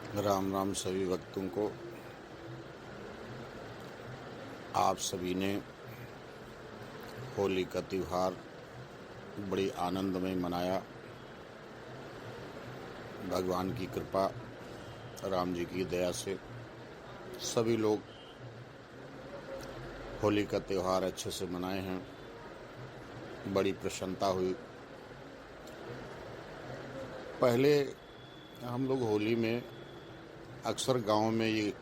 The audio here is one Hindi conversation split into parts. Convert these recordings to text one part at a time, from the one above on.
राम राम सभी भक्तों को। आप सभी ने होली का त्यौहार बड़ी आनंद में मनाया। भगवान की कृपा, राम जी की दया से सभी लोग होली का त्यौहार अच्छे से मनाए हैं। बड़ी प्रसन्नता हुई। पहले हम लोग होली में अक्सर गांव में ये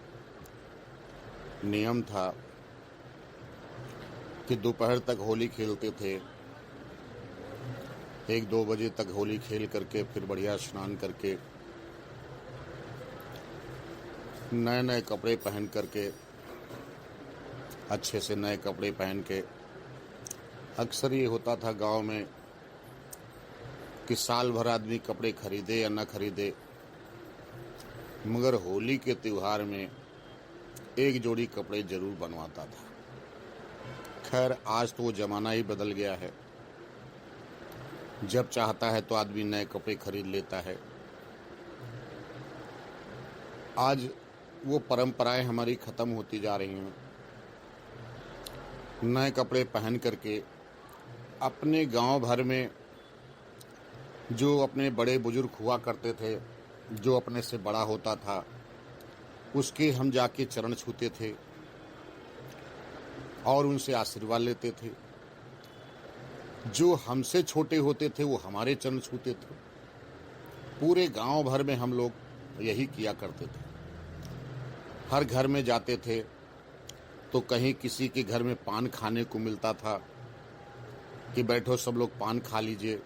नियम था कि दोपहर तक होली खेलते थे। 1-2 बजे तक होली खेल करके फिर बढ़िया स्नान करके नए नए कपड़े पहन करके, अच्छे से नए कपड़े पहन के, अक्सर ये होता था गांव में कि साल भर आदमी कपड़े खरीदे या न खरीदे, मगर होली के त्यौहार में एक जोड़ी कपड़े जरूर बनवाता था। खैर, आज तो वो ज़माना ही बदल गया है। जब चाहता है तो आदमी नए कपड़े खरीद लेता है। आज वो परंपराएं हमारी ख़त्म होती जा रही हैं। नए कपड़े पहन करके अपने गांव भर में जो अपने बड़े बुजुर्ग हुआ करते थे, जो अपने से बड़ा होता था, उसके हम जाके चरण छूते थे और उनसे आशीर्वाद लेते थे। जो हमसे छोटे होते थे वो हमारे चरण छूते थे। पूरे गांव भर में हम लोग यही किया करते थे। हर घर में जाते थे तो कहीं किसी के घर में पान खाने को मिलता था कि बैठो सब लोग पान खा लीजिए।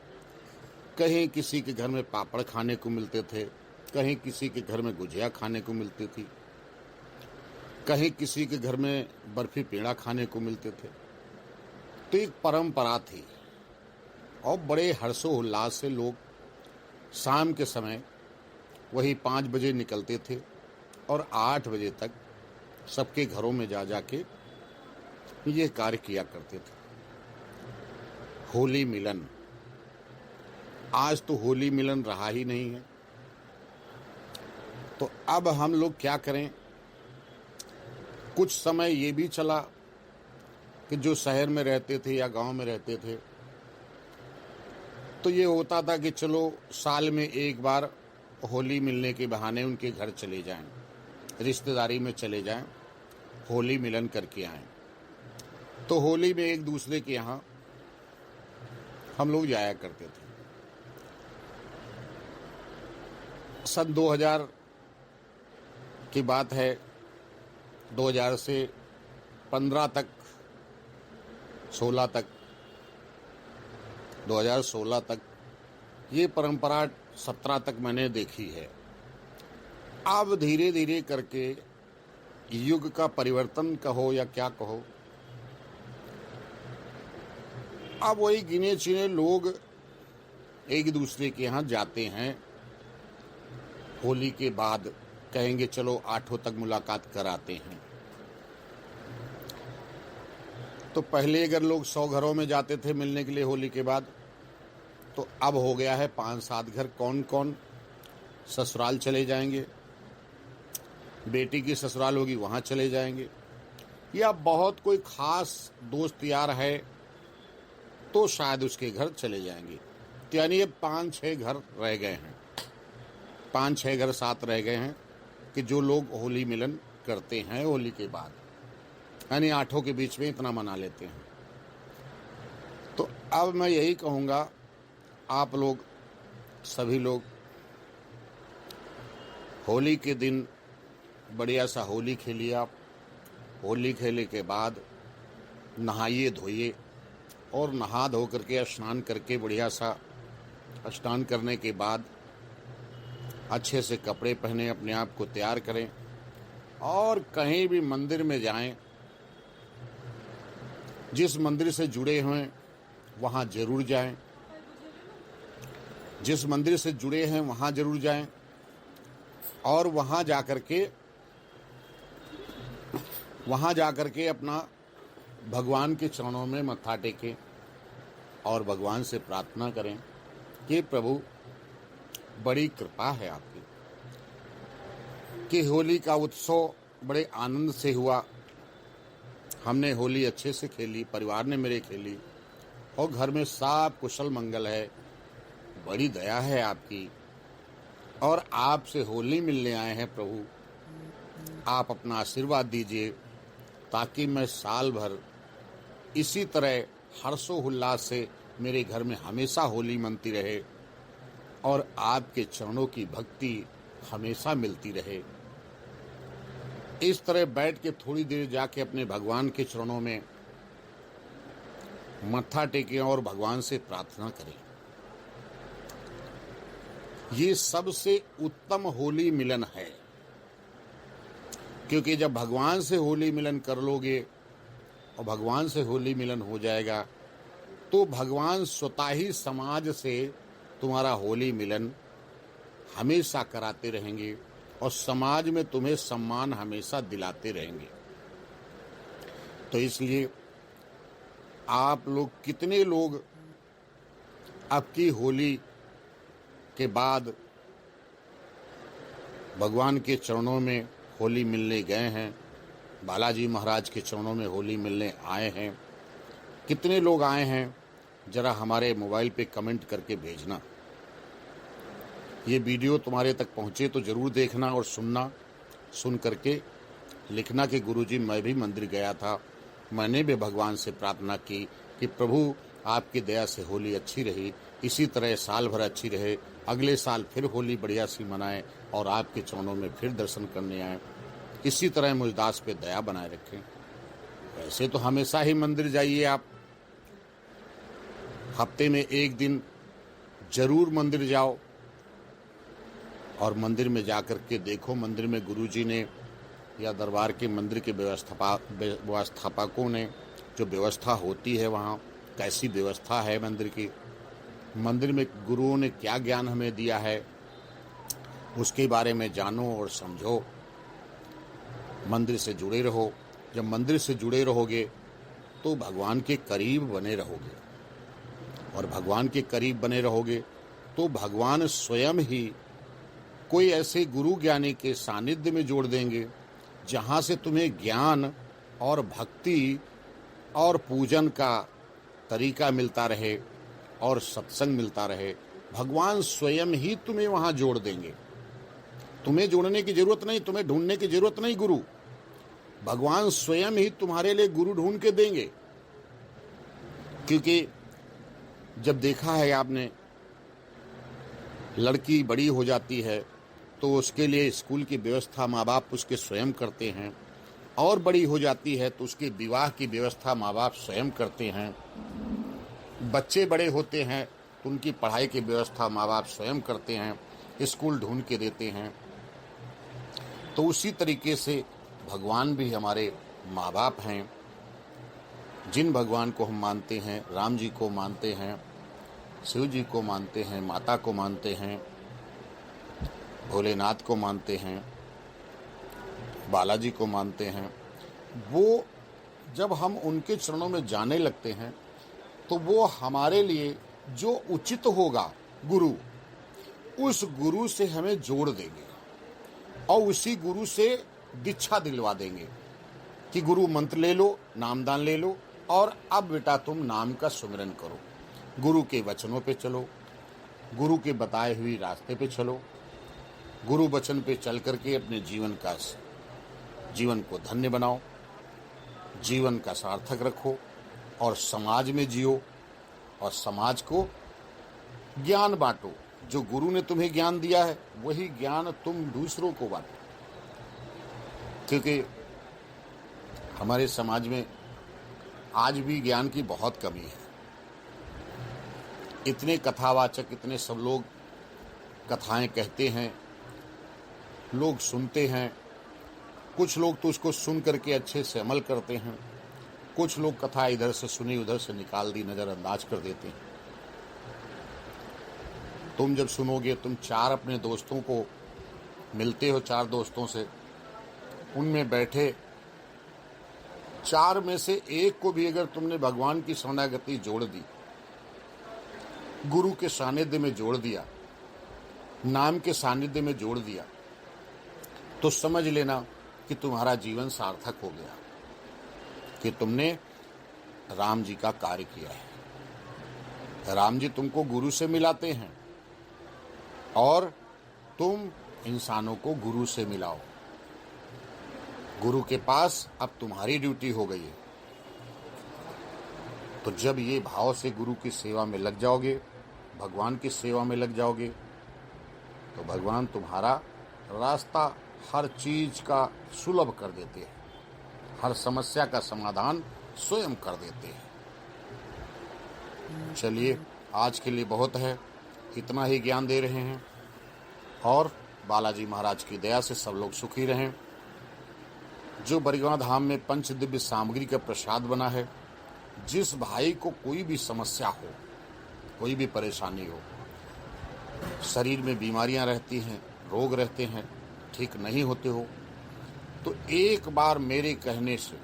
कहीं किसी के घर में पापड़ खाने को मिलते थे, कहीं किसी के घर में गुजिया खाने को मिलती थी, कहीं किसी के घर में बर्फी पेड़ा खाने को मिलते थे। तो एक परंपरा थी और बड़े हर्षोल्लास से लोग शाम के समय वही 5 बजे निकलते थे और 8 बजे तक सबके घरों में जा जाके ये कार्य किया करते थे। होली मिलन। आज तो होली मिलन रहा ही नहीं है। तो अब हम लोग क्या करें? कुछ समय ये भी चला कि जो शहर में रहते थे या गांव में रहते थे तो ये होता था कि चलो साल में एक बार होली मिलने के बहाने उनके घर चले जाएं, रिश्तेदारी में चले जाएं, होली मिलन करके आएं। तो होली में एक दूसरे के यहाँ हम लोग जाया करते थे। सन 2000 की बात है। 2000 से 15 तक, 16 तक, 2016 तक ये परंपरा, 17 तक मैंने देखी है। अब धीरे धीरे करके युग का परिवर्तन कहो या क्या कहो, अब वही गिने चुने लोग एक दूसरे के यहाँ जाते हैं। होली के बाद कहेंगे चलो 8 तक मुलाकात कराते हैं। तो पहले अगर लोग 100 घरों में जाते थे मिलने के लिए होली के बाद, तो अब हो गया है 5-7 घर। कौन कौन ससुराल चले जाएंगे, बेटी की ससुराल होगी वहाँ चले जाएंगे, या बहुत कोई खास दोस्त यार है तो शायद उसके घर चले जाएंगे। तो यानी ये 5-6 घर रह गए हैं, 5-6 घर साथ रह गए हैं कि जो लोग होली मिलन करते हैं होली के बाद, यानी 8 के बीच में इतना मना लेते हैं। तो अब मैं यही कहूँगा, आप लोग सभी लोग होली के दिन बढ़िया सा होली खेलिए। आप होली खेले के बाद नहाइए धोइए और नहा धो करके स्नान करके बढ़िया सा स्नान करने के बाद अच्छे से कपड़े पहने, अपने आप को तैयार करें और कहीं भी मंदिर में जाएं। जिस मंदिर से जुड़े हुए वहाँ जरूर जाएं, जिस मंदिर से जुड़े हैं वहाँ जरूर जाएं और वहाँ जाकर के अपना भगवान के चरणों में मत्था टेकें और भगवान से प्रार्थना करें कि प्रभु, बड़ी कृपा है आपकी, कि होली का उत्सव बड़े आनंद से हुआ। हमने होली अच्छे से खेली, परिवार ने मेरे खेली और घर में सब कुशल मंगल है। बड़ी दया है आपकी और आपसे होली मिलने आए हैं प्रभु। आप अपना आशीर्वाद दीजिए ताकि मैं साल भर इसी तरह हर्षोल्लास से मेरे घर में हमेशा होली मनती रहे और आपके चरणों की भक्ति हमेशा मिलती रहे। इस तरह बैठ के थोड़ी देर जाके अपने भगवान के चरणों में मत्था टेकें और भगवान से प्रार्थना करें। ये सबसे उत्तम होली मिलन है, क्योंकि जब भगवान से होली मिलन कर लोगे और भगवान से होली मिलन हो जाएगा तो भगवान स्वतः ही समाज से तुम्हारा होली मिलन हमेशा कराते रहेंगे और समाज में तुम्हें सम्मान हमेशा दिलाते रहेंगे। तो इसलिए आप लोग कितने लोग अब की होली के बाद भगवान के चरणों में होली मिलने गए हैं, बालाजी महाराज के चरणों में होली मिलने आए हैं? कितने लोग आए हैं? जरा हमारे मोबाइल पे कमेंट करके भेजना। ये वीडियो तुम्हारे तक पहुँचे तो ज़रूर देखना और सुन करके लिखना कि गुरुजी मैं भी मंदिर गया था, मैंने भी भगवान से प्रार्थना की कि प्रभु आपकी दया से होली अच्छी रही, इसी तरह साल भर अच्छी रहे, अगले साल फिर होली बढ़िया सी मनाएं और आपके चरणों में फिर दर्शन करने आएँ। इसी तरह मुझदास पे दया बनाए रखें। वैसे तो हमेशा ही मंदिर जाइए आप, हफ्ते में एक दिन जरूर मंदिर जाओ और मंदिर में जाकर के देखो मंदिर में गुरुजी ने या दरबार के मंदिर के व्यवस्थापकों ने जो व्यवस्था होती है वहाँ कैसी व्यवस्था है मंदिर की, मंदिर में गुरुओं ने क्या ज्ञान हमें दिया है उसके बारे में जानो और समझो। मंदिर से जुड़े रहो। जब मंदिर से जुड़े रहोगे तो भगवान के करीब बने रहोगे और भगवान के करीब बने रहोगे तो भगवान स्वयं ही कोई ऐसे गुरु ज्ञानी के सानिध्य में जोड़ देंगे जहाँ से तुम्हें ज्ञान और भक्ति और पूजन का तरीका मिलता रहे और सत्संग मिलता रहे। भगवान स्वयं ही तुम्हें वहाँ जोड़ देंगे। तुम्हें जोड़ने की जरूरत नहीं, तुम्हें ढूंढने की जरूरत नहीं। गुरु भगवान स्वयं ही तुम्हारे लिए गुरु ढूंढ के देंगे। क्योंकि जब देखा है आपने, लड़की बड़ी हो जाती है तो उसके लिए स्कूल की व्यवस्था माँ बाप उसके स्वयं करते हैं और बड़ी हो जाती है तो उसके विवाह की व्यवस्था माँ बाप स्वयं करते हैं। बच्चे बड़े होते हैं तो उनकी पढ़ाई की व्यवस्था माँ बाप स्वयं करते हैं, स्कूल ढूंढ के देते हैं। तो उसी तरीके से भगवान भी हमारे माँ बाप हैं। जिन भगवान को हम मानते हैं, राम जी को मानते हैं, शिव जी को मानते हैं, माता को मानते हैं, भोलेनाथ को मानते हैं, बालाजी को मानते हैं, वो जब हम उनके चरणों में जाने लगते हैं तो वो हमारे लिए जो उचित होगा गुरु, उस गुरु से हमें जोड़ देंगे और उसी गुरु से दीक्षा दिलवा देंगे कि गुरु मंत्र ले लो, नामदान ले लो और अब बेटा तुम नाम का सुमिरन करो। गुरु के वचनों पे चलो, गुरु के बताए हुए रास्ते पे चलो, गुरु वचन पे चल करके अपने जीवन को धन्य बनाओ, जीवन का सार्थक रखो और समाज में जियो और समाज को ज्ञान बांटो। जो गुरु ने तुम्हें ज्ञान दिया है वही ज्ञान तुम दूसरों को बांटो। क्योंकि हमारे समाज में आज भी ज्ञान की बहुत कमी है। इतने कथावाचक, इतने सब लोग कथाएं कहते हैं, लोग सुनते हैं। कुछ लोग तो उसको सुन करके अच्छे से अमल करते हैं, कुछ लोग कथा इधर से सुनी उधर से निकाल दी, नज़रअंदाज कर देते हैं। तुम जब सुनोगे, तुम 4 अपने दोस्तों को मिलते हो, 4 दोस्तों से, उनमें बैठे 4 में से एक को भी अगर तुमने भगवान की शरणागति जोड़ दी, गुरु के सानिध्य में जोड़ दिया, नाम के सानिध्य में जोड़ दिया, तो समझ लेना कि तुम्हारा जीवन सार्थक हो गया, कि तुमने राम जी का कार्य किया है। राम जी तुमको गुरु से मिलाते हैं और तुम इंसानों को गुरु से मिलाओ। गुरु के पास अब तुम्हारी ड्यूटी हो गई है। तो जब ये भाव से गुरु की सेवा में लग जाओगे, भगवान की सेवा में लग जाओगे, तो भगवान तुम्हारा रास्ता हर चीज का सुलभ कर देते हैं, हर समस्या का समाधान स्वयं कर देते हैं। चलिए, आज के लिए बहुत है, इतना ही ज्ञान दे रहे हैं और बालाजी महाराज की दया से सब लोग सुखी रहें। जो बरगवा धाम में पंच दिव्य सामग्री का प्रसाद बना है, जिस भाई को कोई भी समस्या हो, कोई भी परेशानी हो, शरीर में बीमारियां रहती हैं, रोग रहते हैं, ठीक नहीं होते हो, तो एक बार मेरे कहने से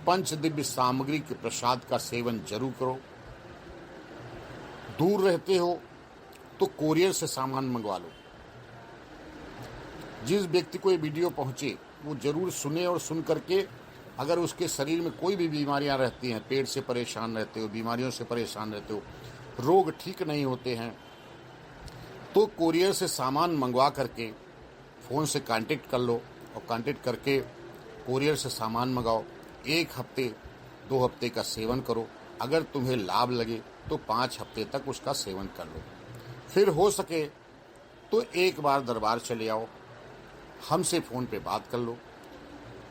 पंच दिव्य सामग्री के प्रसाद का सेवन जरूर करो। दूर रहते हो तो कोरियर से सामान मंगवा लो। जिस व्यक्ति को ये वीडियो पहुंचे वो जरूर सुने और सुन करके, अगर उसके शरीर में कोई भी बीमारियां रहती हैं, पेट से परेशान रहते हो, बीमारियों से परेशान रहते हो, रोग ठीक नहीं होते हैं, तो कोरियर से सामान मंगवा करके फ़ोन से कांटेक्ट कर लो और कांटेक्ट करके कोरियर से सामान मंगाओ। 1 हफ्ते 2 हफ्ते का सेवन करो। अगर तुम्हें लाभ लगे तो 5 हफ्ते तक उसका सेवन कर लो। फिर हो सके तो एक बार दरबार चले आओ, हमसे फ़ोन पे बात कर लो।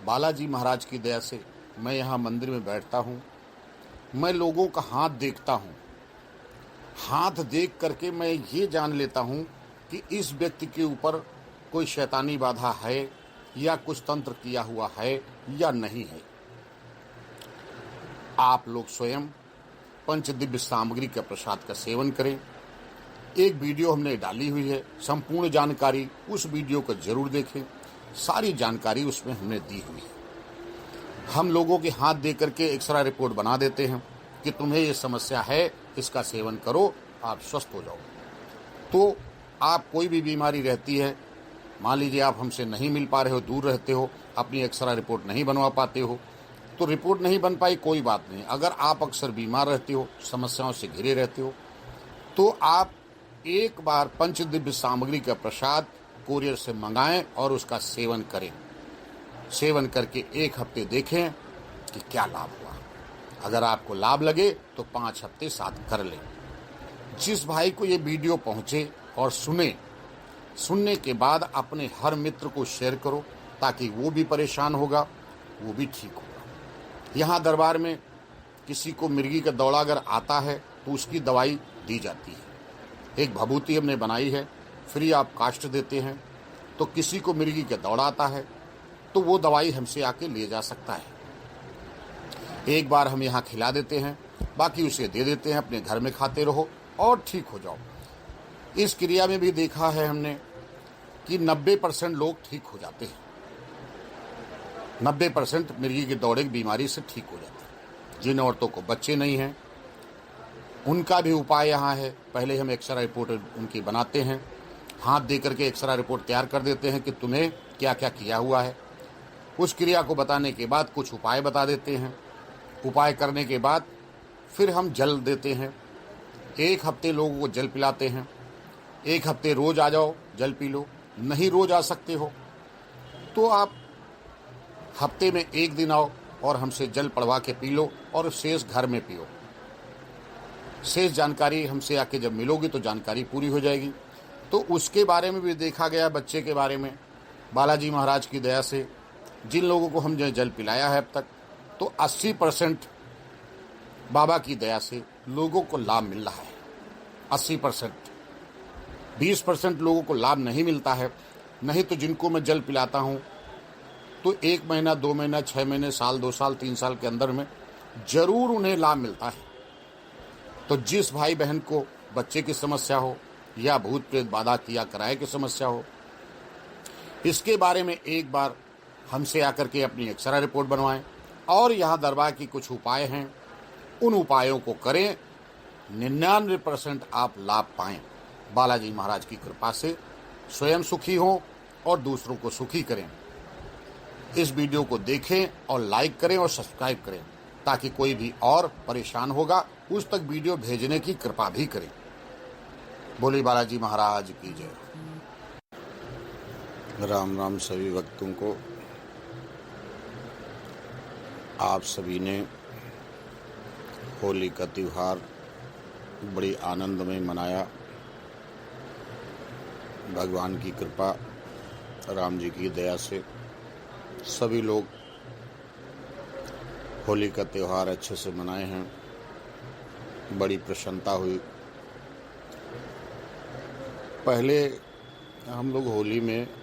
बालाजी महाराज की दया से मैं यहाँ मंदिर में बैठता हूँ, मैं लोगों का हाथ देखता हूँ। हाथ देख करके मैं ये जान लेता हूँ कि इस व्यक्ति के ऊपर कोई शैतानी बाधा है या कुछ तंत्र किया हुआ है या नहीं है। आप लोग स्वयं पंच दिव्य सामग्री के प्रसाद का सेवन करें। एक वीडियो हमने डाली हुई है, संपूर्ण जानकारी उस वीडियो को जरूर देखें। सारी जानकारी उसमें हमने दी हुई है। हम लोगों के हाथ दे करके एक्सरे रिपोर्ट बना देते हैं कि तुम्हें ये समस्या है, इसका सेवन करो, आप स्वस्थ हो जाओ। तो आप कोई भी बीमारी रहती है, मान लीजिए आप हमसे नहीं मिल पा रहे हो, दूर रहते हो, अपनी एक्सरे रिपोर्ट नहीं बनवा पाते हो, तो रिपोर्ट नहीं बन पाई कोई बात नहीं। अगर आप अक्सर बीमार रहते हो, समस्याओं से घिरे रहते हो, तो आप एक बार पंच दिव्य सामग्री का प्रसाद कोरियर से मंगाएं और उसका सेवन करें। सेवन करके 1 हफ्ते देखें कि क्या लाभ हुआ। अगर आपको लाभ लगे तो 5 हफ्ते साथ कर लें। जिस भाई को ये वीडियो पहुंचे और सुनने के बाद अपने हर मित्र को शेयर करो, ताकि वो भी परेशान होगा, वो भी ठीक होगा। यहाँ दरबार में किसी को मिर्गी का दौड़ा अगर आता है तो उसकी दवाई दी जाती है। एक भभूति हमने बनाई है, फ्री आप कास्ट देते हैं। तो किसी को मिर्गी का दौड़ा आता है तो वो दवाई हमसे आके ले जा सकता है। एक बार हम यहाँ खिला देते हैं, बाकी उसे दे देते हैं, अपने घर में खाते रहो और ठीक हो जाओ। इस क्रिया में भी देखा है हमने कि 90% लोग ठीक हो जाते हैं। 90% मिर्गी के दौरे की बीमारी से ठीक हो जाते हैं। जिन औरतों को बच्चे नहीं हैं उनका भी उपाय यहाँ है। पहले हम एक्सरे रिपोर्ट उनकी बनाते हैं, हाथ दे करके एक्सरे रिपोर्ट तैयार कर देते हैं कि तुम्हें क्या क्या किया हुआ है। उस क्रिया को बताने के बाद कुछ उपाय बता देते हैं। उपाय करने के बाद फिर हम जल देते हैं। 1 हफ्ते लोगों को जल पिलाते हैं। 1 हफ्ते रोज आ जाओ, जल पी लो। नहीं रोज आ सकते हो तो आप हफ्ते में 1 दिन आओ और हमसे जल पड़वा के पी लो और शेष घर में पियो। शेष जानकारी हमसे आके जब मिलोगी तो जानकारी पूरी हो जाएगी। तो उसके बारे में भी देखा गया, बच्चे के बारे में बालाजी महाराज की दया से जिन लोगों को हम जल पिलाया है अब तक, तो 80% बाबा की दया से लोगों को लाभ मिल रहा है। 80%। 20% लोगों को लाभ नहीं मिलता है। नहीं तो जिनको मैं जल पिलाता हूँ तो 1 महीना, 2 महीना, 6 महीने, साल, 2 साल, 3 साल के अंदर में जरूर उन्हें लाभ मिलता है। तो जिस भाई बहन को बच्चे की समस्या हो या भूत प्रेत बाधा किया कराए की समस्या हो, इसके बारे में एक बार हमसे आकर के अपनी एक्सरे रिपोर्ट बनवाएं और यहाँ दरबार की कुछ उपाय हैं, उन उपायों को करें। 99% आप लाभ पाएं। बालाजी महाराज की कृपा से स्वयं सुखी हों और दूसरों को सुखी करें। इस वीडियो को देखें और लाइक करें और सब्सक्राइब करें ताकि कोई भी और परेशान होगा उस तक वीडियो भेजने की कृपा भी करें। बोले बालाजी महाराज की जय। राम राम सभी भक्तों को। आप सभी ने होली का त्यौहार बड़ी आनंद में मनाया। भगवान की कृपा, राम जी की दया से सभी लोग होली का त्यौहार अच्छे से मनाए हैं। बड़ी प्रसन्नता हुई। पहले हम लोग होली में